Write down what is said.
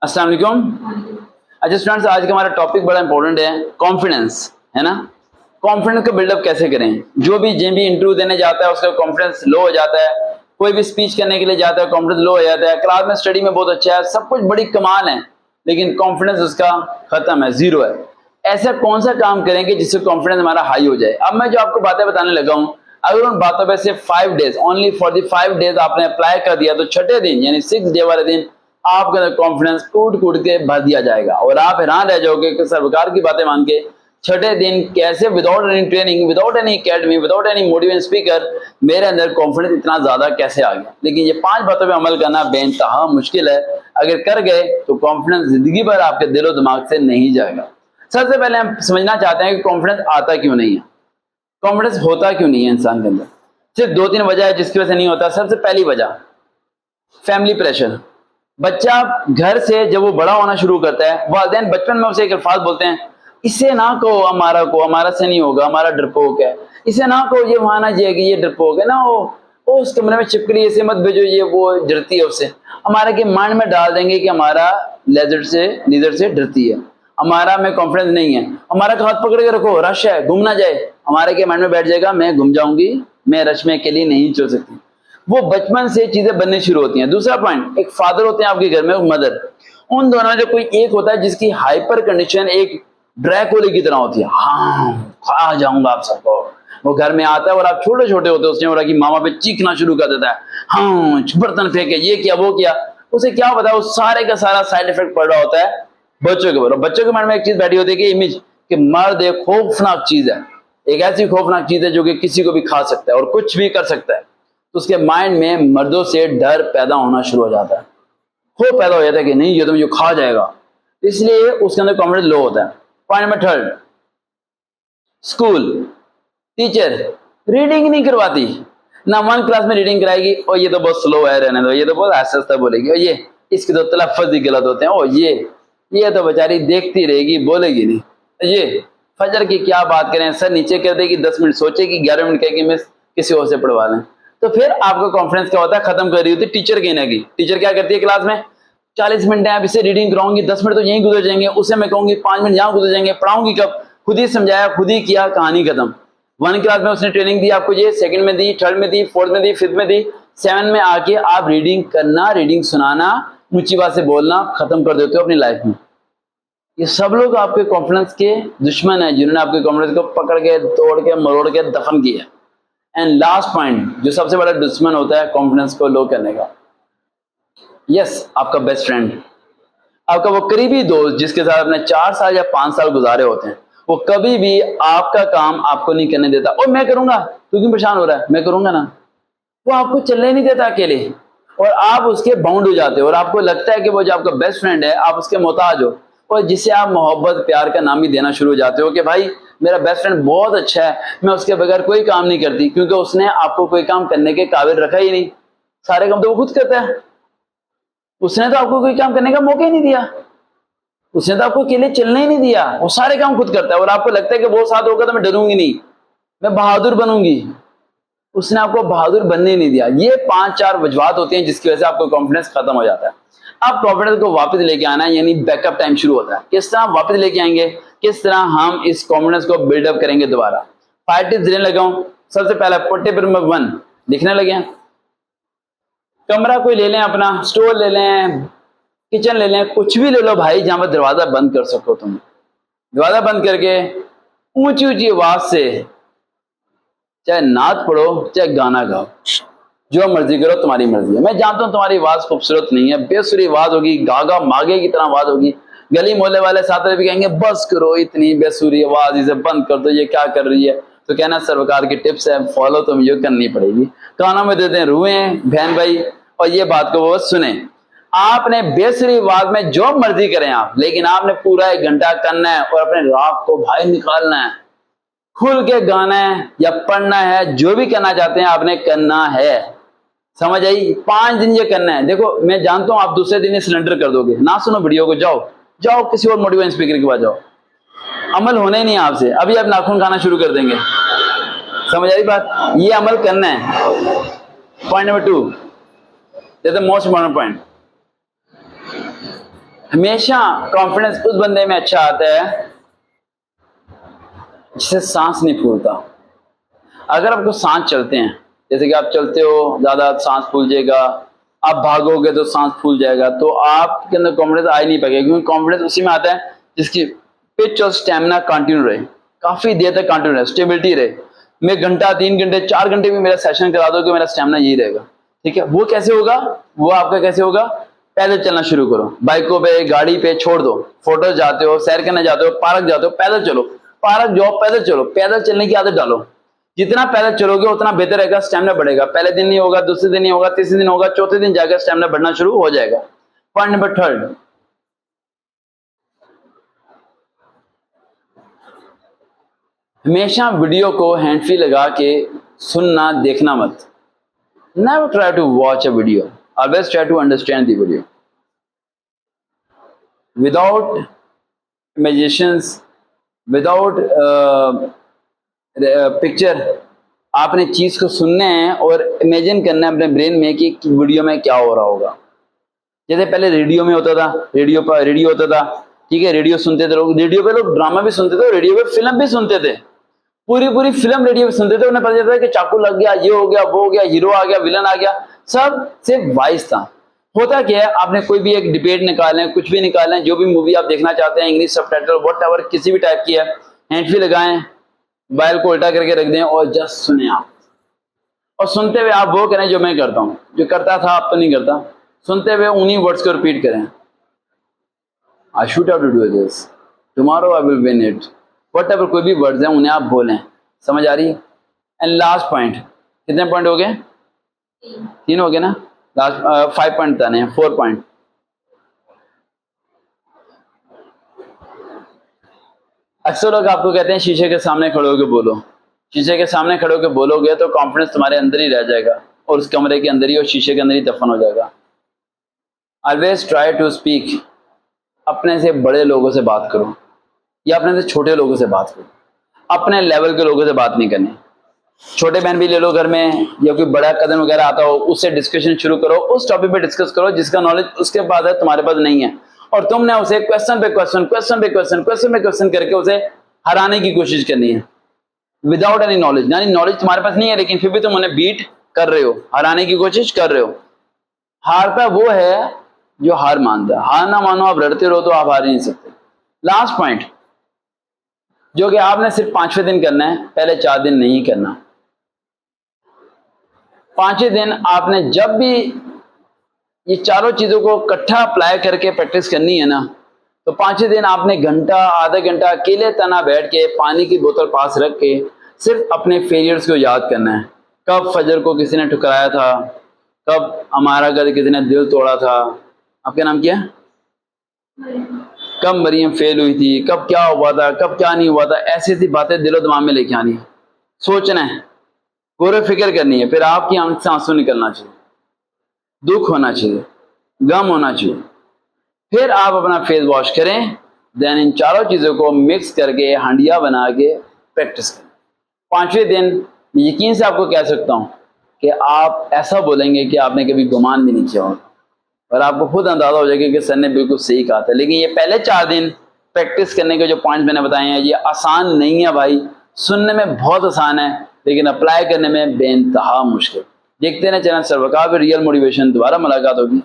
अस्सलाम वालेकुम। अच्छा स्टूडेंट्स, आज का हमारा टॉपिक बड़ा इंपॉर्टेंट है, कॉन्फिडेंस, है ना। कॉन्फिडेंस को बिल्डअप कैसे करें। जो भी इंटरव्यू देने जाता है उसका कॉन्फिडेंस लो हो जाता है, कोई भी स्पीच करने के लिए जाता है कॉन्फिडेंस लो हो जाता है, क्लास में स्टडी में बहुत अच्छा है, सब कुछ बड़ी कमाल है, लेकिन कॉन्फिडेंस उसका खत्म है, जीरो है। ऐसा कौन सा काम करेंगे जिससे कॉन्फिडेंस हमारा हाई हो जाए। अब मैं जो आपको बातें बताने लगा हूं, अगर उन बातों पे से 5 days, only for the 5 days आपने अप्लाई कर दिया तो छठे दिन यानी 6 डे वाले दिन आपके अंदर कॉन्फिडेंस कूट कूट के भर दिया जाएगा और आप हैरान रह जाओगे कि सरकार की बातें मान के छठे दिन कैसे without any training, without any academy, without any motivation speaker मेरे अंदर कॉन्फिडेंस इतना ज्यादा कैसे आ गया। लेकिन ये 5 बातों पे अमल करना बेइंतहा मुश्किल है। अगर कर गए तो कॉन्फिडेंस जिंदगी भर आपके दिलो दिमाग से नहीं जाएगा। सबसे पहले हम समझना चाहते हैं कि कॉन्फिडेंस आता क्यों नहीं है, कॉन्फिडेंस होता क्यों नहीं है इंसान के अंदर। सिर्फ 2-3 वजह है जिसकी वजह से नहीं होता। सबसे पहली वजह फैमिली प्रेशर। बच्चा घर से जब वो बड़ा होना शुरू करता है, वालिदैन बचपन में उसे एक अल्फाज बोलते हैं, इसे ना कहो हमारा को, हमारा से नहीं होगा, हमारा डरपोक है, इसे ना कहो ये वहां ना जाएगी, ये डरपोक है ना, वो उस कमरे में चिपकली, इसे मत भेजो, ये वो डरती है उससे। हमारे के माइंड में डाल देंगे कि हमारा लीजर से डरती है, हमारा में कॉन्फिडेंस नहीं है, हमारा का हाथ पकड़ के रखो, रश है घूम ना जाए, हमारे के माइंड में बैठ जाएगा मैं घूम जाऊंगी, मैं रश में अकेली नहीं चल सकती। वो बचपन से चीजें बननी शुरू होती हैं। दूसरा पॉइंट, एक फादर होते हैं आपके घर में, मदर, उन दोनों में जो कोई एक होता है जिसकी हाइपर कंडीशन एक ड्रैकुला की तरह होती है, हाँ खा जाऊंगा आप सबको। वो घर में आता है और आप छोटे छोटे होते हो, उसने हो रहा कि मामा पे चीखना शुरू कर देता है, हाँ बर्तन फेंके, ये किया वो किया। उसे क्या पता, उस सारे का सारा साइड इफेक्ट पड़ रहा होता है बच्चों के ऊपर। बच्चों के मन में एक चीज बैठी होती है कि इमेज कि मर्द एक खौफनाक चीज है, एक ऐसी खौफनाक चीज है जो कि किसी को भी खा सकता है और कुछ भी कर सकता है। तो उसके माइंड में मर्दों से डर पैदा होना शुरू हो जाता है, खौफ पैदा हो जाता है कि नहीं ये तो मुझे खा जाएगा, इसलिए उसके अंदर कॉन्फिडेंस लो होता है। Point number 3, school teacher reading नहीं करवाती ना, 1 क्लास में रीडिंग कराएगी और ये तो बहुत स्लो है, रहने दो, ये तो बहुत आहिस्ता बोलेगी, और ये इसके तो तलफ़्फ़ुज़ ही गलत होते हैं, ओ ये तो बेचारी देखती रहेगी बोलेगी नहीं, ये फजर की क्या बात करें, सर नीचे कर देगी, 10 मिनट सोचेगी, 11 मिनट कहेगी मैं किसी और से पढ़वा लें। तो फिर आपका कॉन्फिडेंस क्या होता है, खत्म कर रही होती है टीचर कहने की। टीचर क्या करती है क्लास में, 40 मिनट है, अब इसे रीडिंग कराऊंगी, 10 मिनट तो यहीं गुजर जाएंगे, उसे मैं कहूंगी 5 मिनट यहाँ गुजर जाएंगे, पढ़ाऊंगी कब, खुद ही समझाया, खुद ही किया, कहानी खत्म। 1 क्लास में उसने ट्रेनिंग दी आपको, ये 2nd में दी, 3rd में दी, 4th में दी, 5th में दी, 7 में आके आप रीडिंग करना, रीडिंग सुनाना, ऊंची बात से बोलना खत्म कर देते हो अपनी लाइफ में। ये सब लोग आपके कॉन्फिडेंस के दुश्मन है, जिन्होंने आपके कॉन्फिडेंस को पकड़ के तोड़ के मरोड़ के दफन किया। एंड लास्ट पॉइंट, जो सबसे बड़ा दुश्मन होता है कॉन्फिडेंस को लो करने का, यस आपका बेस्ट फ्रेंड, आपका वो करीबी दोस्त जिसके साथ आपने 4 साल या 5 साल गुजारे होते हैं, वो कभी भी आपका काम आपको नहीं करने देता। और मैं करूंगा, तू क्यों परेशान हो रहा है, मैं करूंगा ना। वो आपको चलने नहीं देता अकेले, और आप उसके बाउंड हो जाते हो और आपको लगता है कि वो जो आपका बेस्ट फ्रेंड है आप उसके मोहताज हो, और जिसे आप मोहब्बत प्यार का नाम ही देना शुरू हो जाते हो कि भाई मेरा बेस्ट फ्रेंड बहुत अच्छा है, मैं उसके बगैर कोई काम नहीं करती, क्योंकि उसने आपको कोई काम करने के काबिल रखा ही नहीं, सारे काम तो वो खुद करता है, उसने तो आपको कोई काम करने का मौका ही नहीं दिया, उसने तो आपको अकेले चलने ही नहीं दिया, वो सारे काम खुद करता है और आपको लगता है कि वो साथ होगा तो मैं डरूंगी नहीं, मैं बहादुर बनूंगी, उसने आपको बहादुर बनने ही नहीं दिया। ये 5-4 वजूहात होती हैं जिसकी वजह से आपको कॉन्फिडेंस खत्म हो जाता है। अब कॉन्फिडेंस को वापस लेके आना है, यानी बैकअप टाइम शुरू होता है। किस तरह वापस लेके आएंगे, किस तरह हम इस कॉन्फिडेंस को बिल्डअप करेंगे दोबारा। 5 टिप्स देने लगा हूं। सबसे पहला टिप नंबर 1, लिखने लगे हैं, कमरा कोई ले लें, अपना स्टोर ले लें, किचन ले लें, कुछ भी ले लो भाई जहां पर दरवाजा बंद कर सको। तुम दरवाजा बंद करके ऊंची ऊंची आवाज से चाहे नात पढ़ो चाहे गाना गाओ, जो मर्जी करो, तुम्हारी मर्जी है। मैं जानता हूं तुम्हारी आवाज खूबसूरत नहीं है, बेसुरी आवाज होगी, गागा मागे की तरह आवाज होगी, गली मोहल्ले वाले साथ भी कहेंगे बस करो, इतनी बेसुरी आवाज, इसे बंद कर दो, ये क्या कर रही है। तो कहना सरकार की टिप्स है, फॉलो तो मुझे करनी पड़ेगी। कानों में देते हैं रुएं बहन भाई, और ये बात को वो सुने। आपने बेसुरी आवाज में जो मर्जी करें आप, लेकिन आपने पूरा 1 घंटा करना है और अपने राग को भाई निकालना है, खुल के गाना है या पढ़ना है, जो भी करना चाहते हैं आपने करना है, समझ आई। 5 दिन ये करना है। देखो मैं जानता हूं आप दूसरे दिन सिलेंडर कर दोगे, ना सुनो वीडियो को, जाओ किसी और मोटिवेशन स्पीकर के पास जाओ, अमल होने ही नहीं आपसे, अभी आप नाखून खाना शुरू कर देंगे, समझ आई बात। ये अमल करना है। Point number 2, that's the most important point, हमेशा कॉन्फिडेंस उस बंदे में अच्छा आता है जिससे सांस नहीं फूलता। अगर आपको सांस चलते हैं, जैसे कि आप चलते हो ज्यादा सांस फूल जाएगा, आप भागोगे तो सांस फूल जाएगा, तो आपके अंदर कॉन्फिडेंस आ ही नहीं पाएगा, क्योंकि कॉन्फिडेंस उसी में आता है जिसकी पिच और स्टेमिना कंटिन्यू रहे, काफी देर तक कंटिन्यू रहे, स्टेबिलिटी रहे। मैं घंटा 3 घंटे 4 घंटे भी मेरा सेशन करा दो कि मेरा स्टेमिना यही रहेगा, ठीक है। वो कैसे होगा? वो आपका कैसे होगा? पैदल चलना शुरू करो, बाइकों पे, गाड़ी पे छोड़ दो, फोटो जाते हो, सैर करने जाते हो, पार्क जाते हो, पैदल चलो, पार्क जाओ, पैदल चलो, पैदल चलने की आदत डालो। जितना पैदल चलोगे उतना बेहतर रहेगा, स्टेमिना बढ़ेगा। पहले दिन नहीं होगा, दूसरे दिन नहीं होगा, तीसरे दिन होगा, चौथे दिन जाकर स्टेमिना बढ़ना शुरू हो जाएगा। पॉइंट नंबर 3, हमेशा वीडियो को हैंड फ्री लगा के सुनना, देखना मत। Never try to watch a video. Always try to understand the video. Without imaginations, without picture, आपने चीज को सुनना है और इमेजिन करना है अपने ब्रेन में कि वीडियो में क्या हो रहा होगा। जैसे पहले रेडियो में होता था, रेडियो होता था, ठीक है, रेडियो सुनते थे लोग, रेडियो पे लोग ड्रामा भी सुनते थे, रेडियो पे फिल्म भी सुनते थे, पूरी फिल्म रेडियो पे सुनते थे। उन्हें पता चलता था कि चाकू लग गया, ये हो गया, वो हो गया, हीरो आ गया, विलन आ गया, सब सिर्फ वॉइस था। होता क्या है, आपने कोई भी एक डिबेट निकालें, कुछ भी निकालें, जो भी मूवी आप देखना चाहते हैं, इंग्लिश सबटाइटल व्हाटएवर, किसी भी टाइप की है, हैंड फ्री लगाएं, मोबाइल को उल्टा करके रख दें और जस्ट सुने आप। और सुनते हुए आप वो करें जो मैं करता हूं, जो करता था आप तो नहीं करता, सुनते हुए उन्हीं वर्ड्स को रिपीट करें। I should have to do this, tomorrow I will win it, whatever कोई भी वर्ड्स हैं उन्हें आप बोलें। समझ आ रही है? एंड लास्ट पॉइंट, कितने पॉइंट हो गए? 3 हो गए ना। लास्ट 5 पॉइंट बताने हैं, 4 पॉइंट। अक्सर लोग आपको कहते हैं शीशे के सामने खड़े होकर बोलो। शीशे के सामने खड़े होकर बोलोगे तो कॉन्फिडेंस तुम्हारे अंदर ही रह जाएगा और उस कमरे के अंदर ही और शीशे के अंदर ही दफन हो जाएगा। ऑलवेज ट्राई टू स्पीक, अपने से बड़े लोगों से बात करो या अपने से छोटे लोगों से बात करो, अपने लेवल के लोगों से बात नहीं करनी। छोटे बहन भी ले लो घर में, या कोई बड़ा कदम वगैरह आता हो, उससे डिस्कशन शुरू करो, उस टॉपिक पे डिस्कस करो जिसका नॉलेज उसके पास है, तुम्हारे पास नहीं है, और तुमने उसे क्वेश्चन पे क्वेश्चन करके उसे हराने की कोशिश करनी है विदाउट एनी नॉलेज। यानी नॉलेज तुम्हारे पास नहीं है लेकिन फिर भी तुम उन्हें बीट कर रहे हो, हराने की कोशिश कर रहे हो। हारता वो है जो हार मानता है। हार ना मानो, आप लड़ते रहो तो आप हार ही नहीं सकते। लास्ट पॉइंट जो कि आपने सिर्फ 5वें दिन करना है, पहले 4 दिन नहीं करना। 5वें दिन आपने जब भी ये चारों चीजों को इकट्ठा अप्लाई करके प्रैक्टिस करनी है ना, तो 5वें दिन आपने घंटा आधा घंटा अकेले तना बैठ के पानी की बोतल पास रख के सिर्फ अपने फेलियर्स को याद करना है। कब फजर को किसी ने ठुकराया था, कब हमारा घर किसी ने दिल तोड़ा था, आपका नाम क्या है, कब मरियम फेल हुई थी, कब क्या हुआ था, कब क्या नहीं हुआ था, ऐसी ऐसी बातें दिलो दिमाग में लेके आनी है, सोचना है, गौर फिक्र करनी है। फिर आपकी आंख से आंसू निकलना चाहिए, दुख होना चाहिए, गम होना चाहिए। फिर आप अपना फेस वॉश करें, देन इन चारों चीजों को मिक्स करके हांडिया बना के प्रैक्टिस करें। 5वें दिन यकीन से आपको कह सकता हूं कि आप ऐसा बोलेंगे कि आपने कभी गुमान भी नहीं किया होगा और आपको खुद अंदाजा हो जाएगा कि सर ने बिल्कुल सही कहा था। लेकिन ये पहले 4 दिन प्रैक्टिस करने के जो पॉइंट मैंने बताए हैं, ये आसान नहीं है भाई। सुनने में बहुत आसान है लेकिन अप्लाई करने में बेइंतहा मुश्किल। देखते हैं चैनल सर्वकार पे रियल मोटिवेशन। दोबारा मुलाकात होगी।